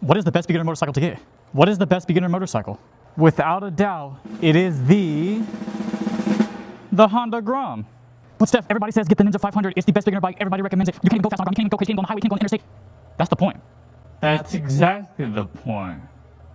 What is the best beginner motorcycle to get? What is the best beginner motorcycle? Without a doubt, it is the Honda Grom. But Steph, everybody says get the Ninja 500. It's the best beginner bike. Everybody recommends it. You can't even go fast on the ground. You can't even go crazy. You can't go on the highway. You can't go on the interstate. That's the point. That's exactly the point.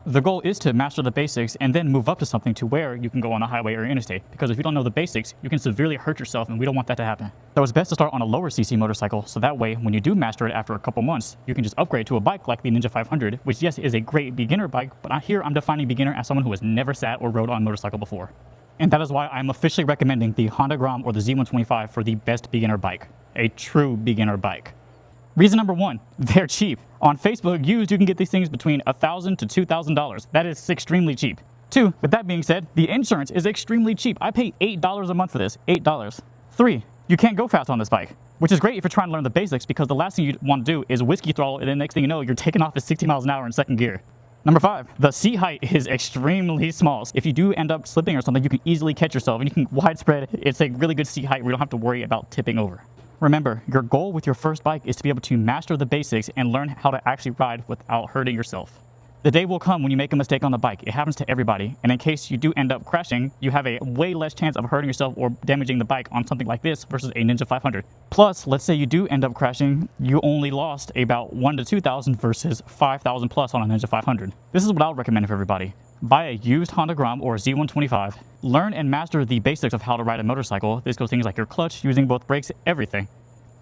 The goal is to master the basics and then move up to something to where you can go on a highway or interstate. Because if you don't know the basics, you can severely hurt yourself, and we don't want that to happen. So it's best to start on a lower CC motorcycle, so that way when you do master it after a couple months, you can just upgrade to a bike like the Ninja 500, which yes is a great beginner bike, but here I'm defining beginner as someone who has never sat or rode on a motorcycle before. And that is why I'm officially recommending the Honda Grom or the Z125 for the best beginner bike. A true beginner bike. Reason number one, they're cheap. On Facebook, used, you can get these things between $1,000 to $2,000. That is extremely cheap. Two, with that being said, the insurance is extremely cheap. I pay $8 a month for this, $8. Three, you can't go fast on this bike, which is great if you're trying to learn the basics, because the last thing you want to do is whiskey throttle, and then next thing you know, you're taking off at 60 miles an hour in second gear. Number five, the seat height is extremely small. If you do end up slipping or something, you can easily catch yourself, and you can widespread. It's a really good seat height where you don't have to worry about tipping over. Remember, your goal with your first bike is to be able to master the basics and learn how to actually ride without hurting yourself. The day will come when you make a mistake on the bike. It happens to everybody, and in case you do end up crashing, you have a way less chance of hurting yourself or damaging the bike on something like this versus a Ninja 500. Plus, let's say you do end up crashing, you only lost about 1,000 to 2,000 versus 5,000 plus on a Ninja 500. This is what I would recommend for everybody. Buy a used Honda Grom or Z125. Learn and master the basics of how to ride a motorcycle. This goes things like your clutch, using both brakes, everything.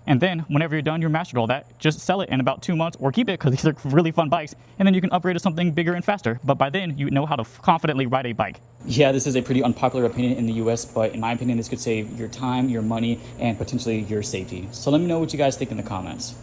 And then whenever you're done, you're mastered all that, just sell it in about 2 months or keep it, because these are really fun bikes, and then you can upgrade to something bigger and faster. But by then, you know how to confidently ride a bike. Yeah, this is a pretty unpopular opinion in the US, but in my opinion, this could save your time, your money, and potentially your safety. So let me know what you guys think in the comments.